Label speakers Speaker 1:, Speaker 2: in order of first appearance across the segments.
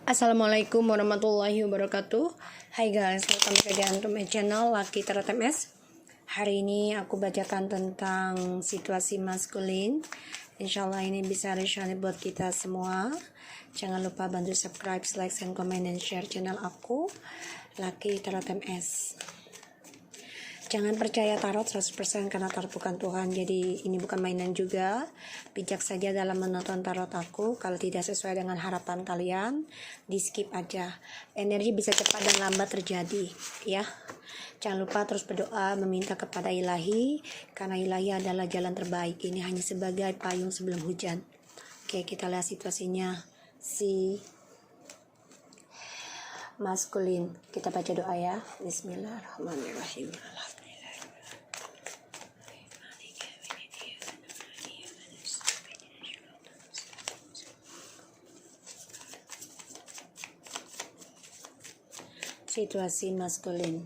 Speaker 1: Assalamualaikum warahmatullahi wabarakatuh. Hai guys, welcome back again to my channel Lucky Tarot MS. Hari ini aku bacakan tentang situasi maskulin. Insyaallah ini bisa resonate buat kita semua. Jangan lupa bantu subscribe, like, and comment, dan share channel aku Lucky Tarot MS. Jangan percaya tarot 100% karena tarot bukan Tuhan. Jadi ini bukan mainan juga. Bijak saja dalam menonton tarot aku. Kalau tidak sesuai dengan harapan kalian, di skip aja. Energi bisa cepat dan lambat terjadi, ya. Jangan lupa terus berdoa, meminta kepada ilahi, karena ilahi adalah jalan terbaik. Ini hanya sebagai payung sebelum hujan. Oke, kita lihat situasinya si maskulin. Kita baca doa ya. Bismillahirrahmanirrahim. Situasi maskulin.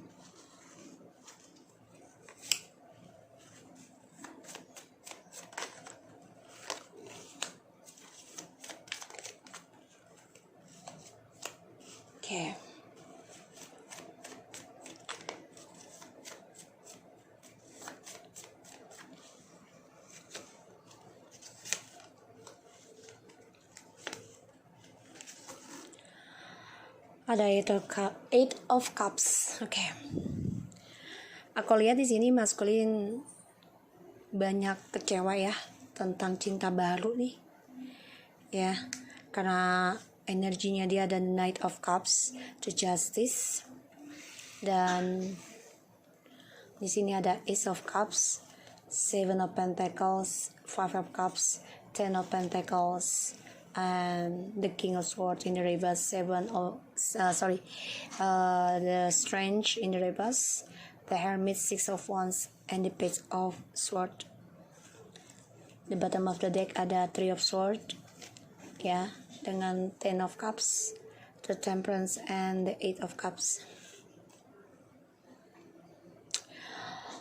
Speaker 1: Oke. Ada Eight of Cups. Oke. Aku lihat di sini maskulin banyak kecewa ya tentang cinta baru nih. Ya, karena energinya dia ada Knight of Cups, the Justice. Dan di sini ada Ace of Cups, Seven of Pentacles, Five of Cups, Ten of Pentacles, and the King of Swords in the reverse, the Strange in the reverse, the Hermit, Six of Wands, and the Page of Swords. The bottom of the deck ada Three of Swords, ya, dengan Ten of Cups, the Temperance, and the Eight of Cups.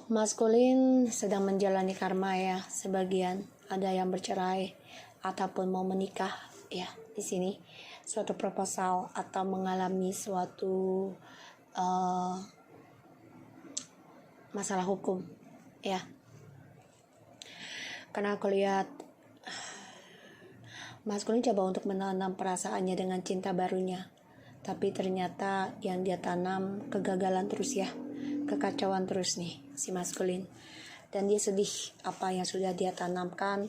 Speaker 1: Maskulin sedang menjalani karma ya, sebagian ada yang bercerai ataupun mau menikah ya. Di sini suatu proposal atau mengalami suatu masalah hukum ya. Karena aku lihat maskulin coba untuk menanam perasaannya dengan cinta barunya, tapi ternyata yang dia tanam kegagalan terus ya, kekacauan terus nih si maskulin. Dan dia sedih apa yang sudah dia tanamkan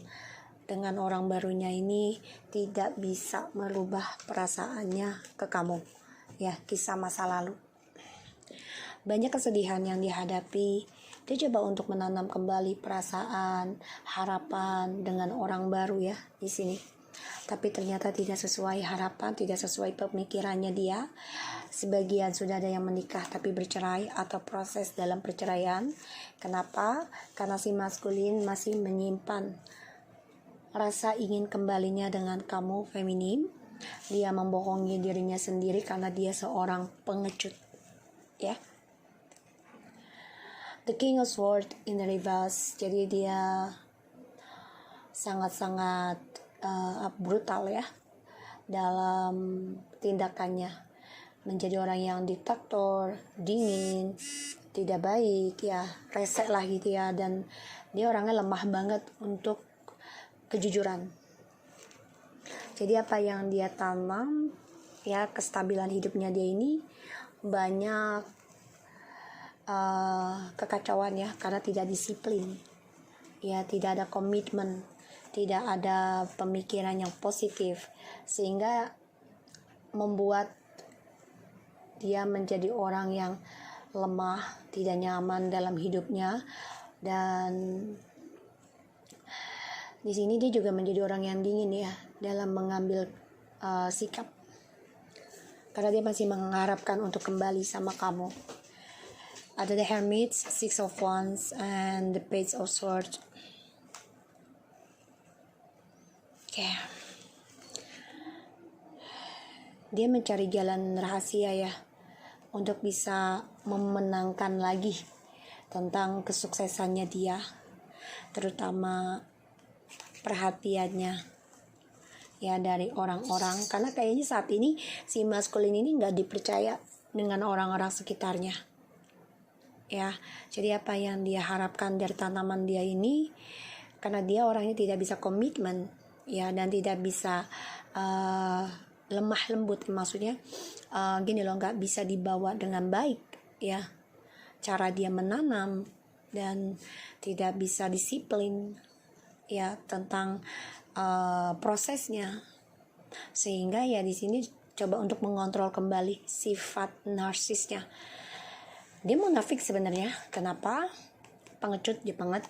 Speaker 1: dengan orang barunya ini tidak bisa merubah perasaannya ke kamu ya, kisah masa lalu. Banyak kesedihan yang dihadapi. Dia coba untuk menanam kembali perasaan, harapan dengan orang baru ya di sini. Tapi ternyata tidak sesuai harapan, tidak sesuai pemikirannya dia. Sebagian sudah ada yang menikah tapi bercerai atau proses dalam perceraian. Kenapa? Karena si maskulin masih menyimpan rasa ingin kembalinya dengan kamu feminim. Dia membohongi dirinya sendiri karena dia seorang pengecut ya. The King of Swords in the reverse. Jadi dia sangat-sangat brutal ya dalam tindakannya, menjadi orang yang diktator, dingin, tidak baik ya, resek lah gitu ya. Dan dia orangnya lemah banget untuk kejujuran. Jadi apa yang dia tanam ya, kestabilan hidupnya dia ini banyak kekacauan ya, karena tidak disiplin ya, tidak ada komitmen, tidak ada pemikiran yang positif, sehingga membuat dia menjadi orang yang lemah, tidak nyaman dalam hidupnya. Dan di sini dia juga menjadi orang yang dingin ya dalam mengambil sikap, karena dia masih mengharapkan untuk kembali sama kamu. Ada the Hermit, Six of Wands, and the Page of Swords. Oke. Dia mencari jalan rahasia ya untuk bisa memenangkan lagi tentang kesuksesannya dia, terutama perhatiannya ya dari orang-orang, karena kayaknya saat ini si maskulin ini nggak dipercaya dengan orang-orang sekitarnya ya. Jadi apa yang dia harapkan dari tanaman dia ini, karena dia orangnya tidak bisa komitmen ya, dan tidak bisa lemah lembut, maksudnya gini loh, nggak bisa dibawa dengan baik ya cara dia menanam, dan tidak bisa disiplin ya tentang prosesnya. Sehingga ya di sini coba untuk mengontrol kembali sifat narsisnya. Dia munafik sebenarnya. Kenapa? Pengecut, dia penget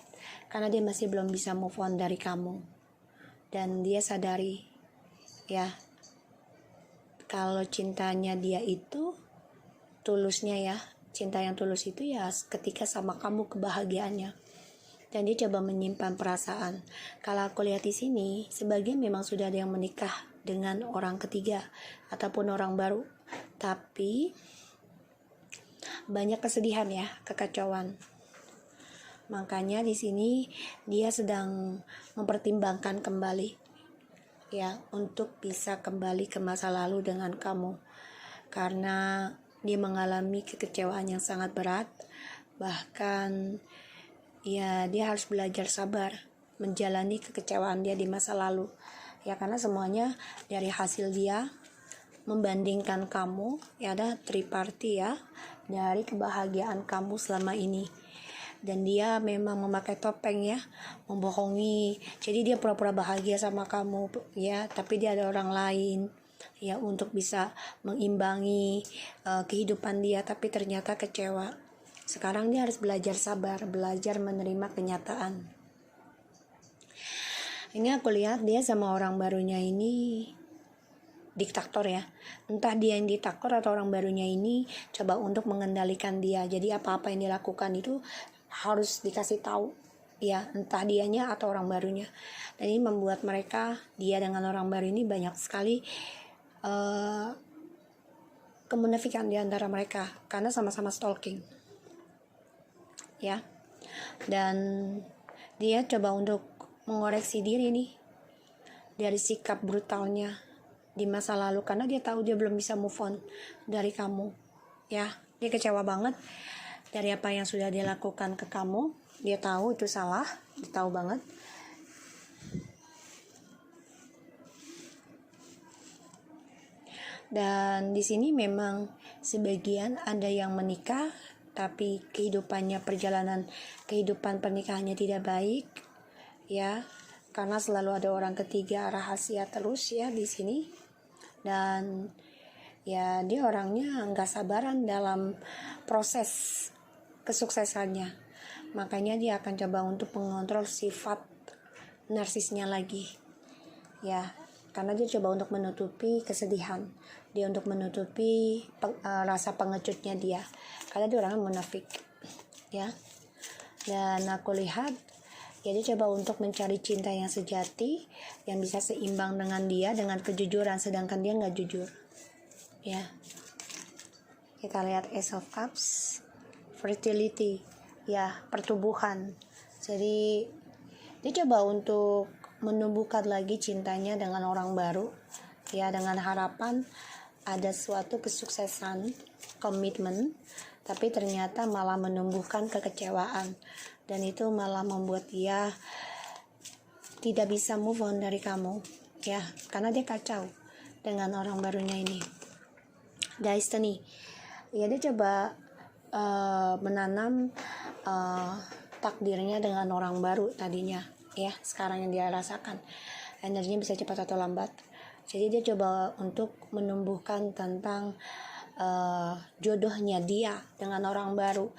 Speaker 1: karena dia masih belum bisa move on dari kamu, dan dia sadari ya kalau cintanya dia itu tulusnya ya, cinta yang tulus itu ya ketika sama kamu kebahagiaannya. Dan dia coba menyimpan perasaan. Kalau aku lihat di sini, sebagian memang sudah ada yang menikah dengan orang ketiga ataupun orang baru, tapi banyak kesedihan ya, kekacauan. Makanya di sini dia sedang mempertimbangkan kembali ya untuk bisa kembali ke masa lalu dengan kamu, karena dia mengalami kekecewaan yang sangat berat. Bahkan ya dia harus belajar sabar menjalani kekecewaan dia di masa lalu ya, karena semuanya dari hasil dia membandingkan kamu ya, ada triparty ya dari kebahagiaan kamu selama ini. Dan dia memang memakai topeng ya, membohongi. Jadi dia pura-pura bahagia sama kamu ya, tapi dia ada orang lain ya untuk bisa mengimbangi kehidupan dia, tapi ternyata kecewa. Sekarang dia harus belajar sabar, belajar menerima kenyataan. Ini aku lihat dia sama orang barunya ini diktator ya, entah dia yang diktator atau orang barunya ini coba untuk mengendalikan dia. Jadi apa-apa yang dilakukan itu harus dikasih tahu ya, entah dianya atau orang barunya. Dan ini membuat mereka, dia dengan orang baru ini banyak sekali kemunafikan di antara mereka karena sama-sama stalking ya. Dan dia coba untuk mengoreksi diri nih dari sikap brutalnya di masa lalu, karena dia tahu dia belum bisa move on dari kamu ya. Dia kecewa banget dari apa yang sudah dia lakukan ke kamu. Dia tahu itu salah, dia tahu banget. Dan di sini memang sebagian ada yang menikah tapi kehidupannya, perjalanan kehidupan pernikahannya tidak baik ya, karena selalu ada orang ketiga rahasia terus ya di sini. Dan ya dia orangnya nggak sabaran dalam proses kesuksesannya, makanya dia akan coba untuk mengontrol sifat narsisnya lagi ya, karena dia coba untuk menutupi kesedihan dia, untuk menutupi rasa pengecutnya dia, karena dia orangnya munafik ya. Dan aku lihat ya dia coba untuk mencari cinta yang sejati, yang bisa seimbang dengan dia, dengan kejujuran, sedangkan dia nggak jujur ya. Kita lihat Ace of Cups, fertility ya, pertumbuhan. Jadi dia coba untuk menumbuhkan lagi cintanya dengan orang baru ya, dengan harapan ada suatu kesuksesan, komitmen, tapi ternyata malah menumbuhkan kekecewaan, dan itu malah membuat dia tidak bisa move on dari kamu ya, karena dia kacau dengan orang barunya ini. Guys, nih ya dia coba menanam takdirnya dengan orang baru tadinya ya, sekarang yang dia rasakan energinya bisa cepat atau lambat. Jadi dia coba untuk menumbuhkan tentang jodohnya dia dengan orang baru.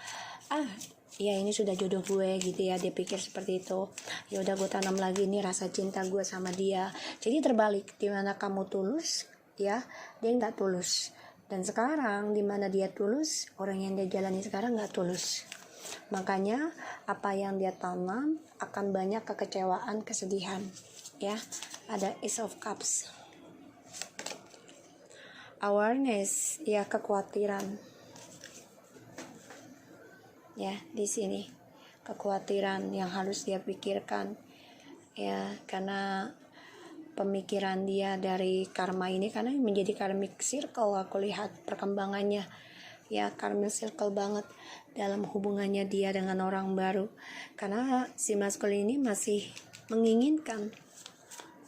Speaker 1: Ya ini sudah jodoh gue gitu ya, dia pikir seperti itu. Ya udah gue tanam lagi nih rasa cinta gue sama dia. Jadi terbalik, dimana kamu tulus ya, dia nggak tulus. Dan sekarang dimana dia tulus, orang yang dia jalani sekarang nggak tulus. Makanya apa yang dia tanam akan banyak kekecewaan, kesedihan ya. Ada Ace of Cups, awareness ya, kekhawatiran ya. Di sini kekhawatiran yang harus dia pikirkan ya, karena pemikiran dia dari karma ini, karena menjadi karmic circle. Aku lihat perkembangannya ya, karmic circle banget dalam hubungannya dia dengan orang baru, karena si maskulin ini masih menginginkan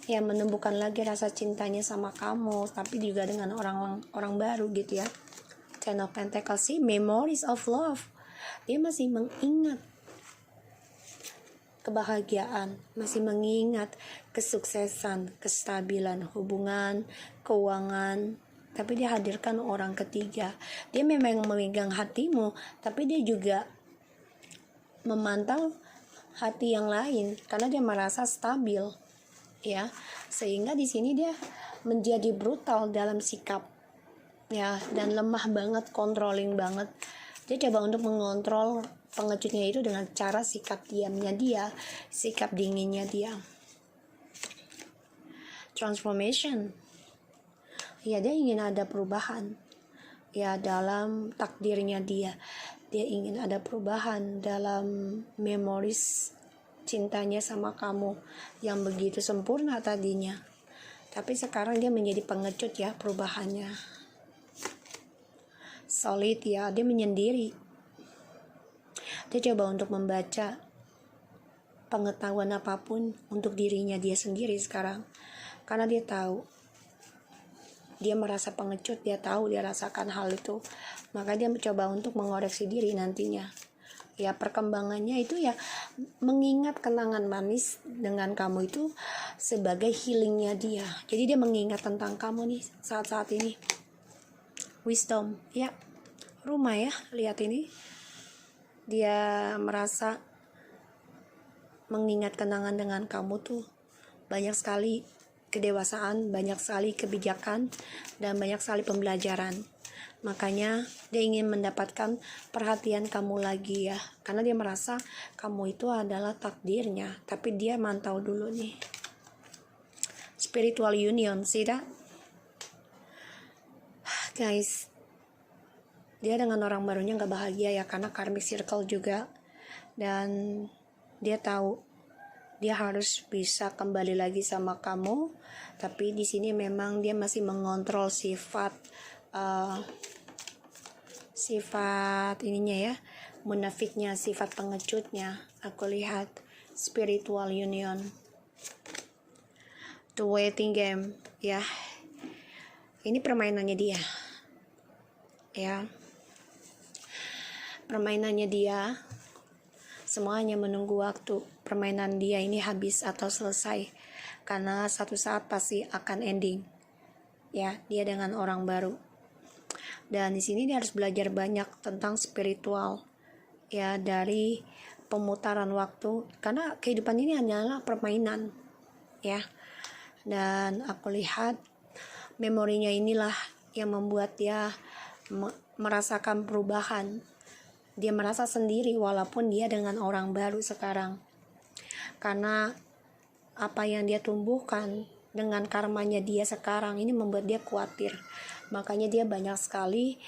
Speaker 1: ya menumbuhkan lagi rasa cintanya sama kamu, tapi juga dengan orang baru gitu ya. Ten of Pentacles sih, memories of love. Dia masih mengingat kebahagiaan, masih mengingat kesuksesan, kestabilan hubungan, keuangan, tapi dia hadirkan orang ketiga. Dia memang memegang hatimu, tapi dia juga memantau hati yang lain karena dia merasa stabil ya. Sehingga di sini dia menjadi brutal dalam sikap ya, dan lemah banget, controlling banget. Dia coba untuk mengontrol pengecutnya itu dengan cara sikap diamnya dia, sikap dinginnya dia. Transformation ya, dia ingin ada perubahan ya dalam takdirnya dia. Dia ingin ada perubahan dalam memories cintanya sama kamu yang begitu sempurna tadinya, tapi sekarang dia menjadi pengecut ya perubahannya. Solid ya, dia menyendiri. Dia coba untuk membaca pengetahuan apapun untuk dirinya dia sendiri sekarang, karena dia tahu, dia merasa pengecut, dia tahu, dia rasakan hal itu, maka dia mencoba untuk mengoreksi diri nantinya ya. Perkembangannya itu ya mengingat kenangan manis dengan kamu itu sebagai healingnya dia. Jadi dia mengingat tentang kamu nih saat-saat ini. Wisdom ya, rumah ya, lihat ini, dia merasa mengingat kenangan dengan kamu tuh banyak sekali kedewasaan, banyak sekali kebijakan, dan banyak sekali pembelajaran. Makanya dia ingin mendapatkan perhatian kamu lagi ya, karena dia merasa kamu itu adalah takdirnya, tapi dia mantau dulu nih. Spiritual union, see that? Guys, dia dengan orang barunya gak bahagia ya, karena karmic circle juga, dan dia tahu dia harus bisa kembali lagi sama kamu, tapi di sini memang dia masih mengontrol sifat ininya ya, munafiknya, sifat pengecutnya. Aku lihat spiritual union, the waiting game ya, ini permainannya dia ya, permainannya dia. Semuanya menunggu waktu permainan dia ini habis atau selesai, karena satu saat pasti akan ending ya, dia dengan orang baru. Dan di sini dia harus belajar banyak tentang spiritual ya, dari pemutaran waktu, karena kehidupan ini hanyalah permainan ya. Dan aku lihat memorinya inilah yang membuat dia merasakan perubahan. Dia merasa sendiri walaupun dia dengan orang baru sekarang, karena apa yang dia tumbuhkan dengan karmanya dia sekarang ini membuat dia khawatir. Makanya dia banyak sekali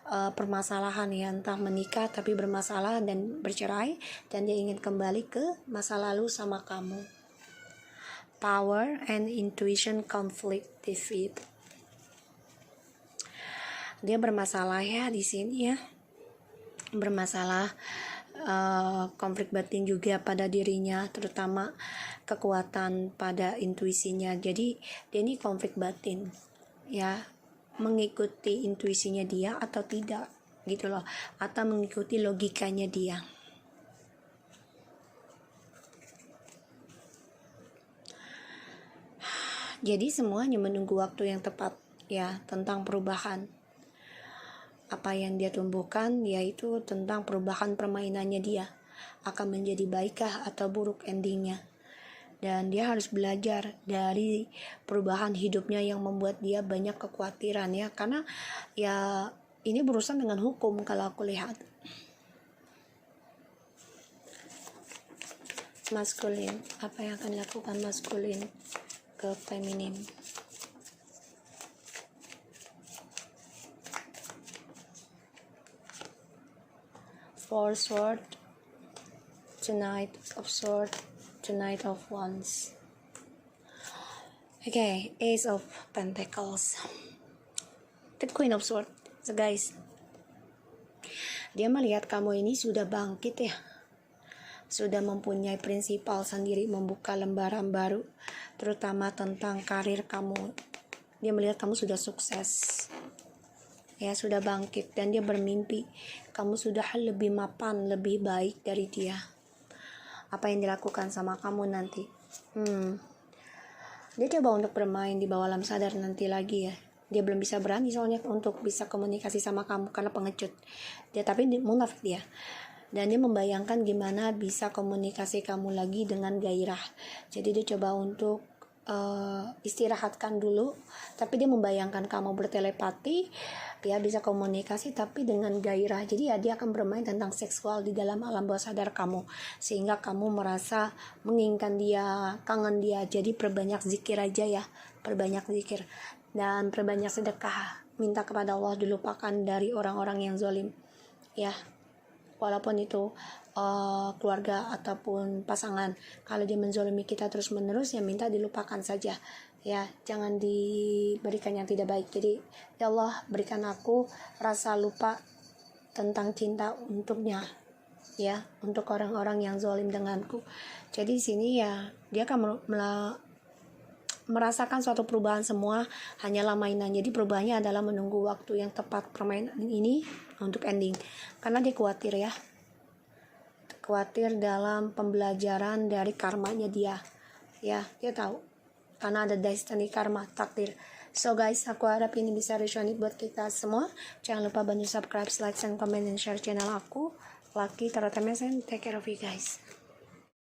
Speaker 1: permasalahan ya, entah menikah tapi bermasalah dan bercerai, dan dia ingin kembali ke masa lalu sama kamu. Power and intuition conflict defeat. Dia bermasalah ya di sini ya, bermasalah konflik batin juga pada dirinya, terutama kekuatan pada intuisinya. Jadi dia ini konflik batin ya, mengikuti intuisinya dia atau tidak gitu loh, atau mengikuti logikanya dia. Jadi semuanya menunggu waktu yang tepat ya, tentang perubahan. Apa yang dia tumbuhkan yaitu tentang perubahan permainannya dia, akan menjadi baikkah atau buruk endingnya. Dan dia harus belajar dari perubahan hidupnya yang membuat dia banyak kekhawatiran ya, karena ya ini berurusan dengan hukum kalau aku lihat. Maskulin, apa yang akan dilakukan maskulin ke feminin? Four sword, the knight of sword, the knight of wands. Okay, Ace of Pentacles, the Queen of Swords. So guys, dia melihat kamu ini sudah bangkit ya, sudah mempunyai prinsipal sendiri, membuka lembaran baru, terutama tentang karir kamu. Dia melihat kamu sudah sukses, ya sudah bangkit, dan dia bermimpi kamu sudah lebih mapan, lebih baik dari dia. Apa yang dilakukan sama kamu nanti? Dia coba untuk bermain di bawah alam sadar nanti lagi ya. Dia belum bisa berani soalnya untuk bisa komunikasi sama kamu karena pengecut. Tapi munafik dia. Dan dia membayangkan gimana bisa komunikasi kamu lagi dengan gairah. Jadi dia coba untuk istirahatkan dulu, tapi dia membayangkan kamu bertelepati, dia bisa komunikasi tapi dengan gairah. Jadi ya dia akan bermain tentang seksual di dalam alam bawah sadar kamu, sehingga kamu merasa menginginkan dia, kangen dia. Jadi perbanyak zikir aja ya, perbanyak zikir dan perbanyak sedekah, minta kepada Allah dilupakan dari orang-orang yang zalim ya, walaupun itu keluarga ataupun pasangan. Kalau dia menzolimi kita terus menerus, ya minta dilupakan saja ya, jangan diberikan yang tidak baik. Jadi ya Allah, berikan aku rasa lupa tentang cinta untuknya ya, untuk orang-orang yang zalim denganku. Jadi di sini ya dia akan merasakan suatu perubahan, semua hanyalah mainan. Jadi perubahannya adalah menunggu waktu yang tepat permainan ini untuk ending, karena dia khawatir dalam pembelajaran dari karmanya dia ya. Dia tahu karena ada destiny, karma, takdir. So guys, aku harap ini bisa resonate buat kita semua. Jangan lupa bantu subscribe, like, and comment, dan share channel aku. Lucky Tarot MSN, take care of you guys.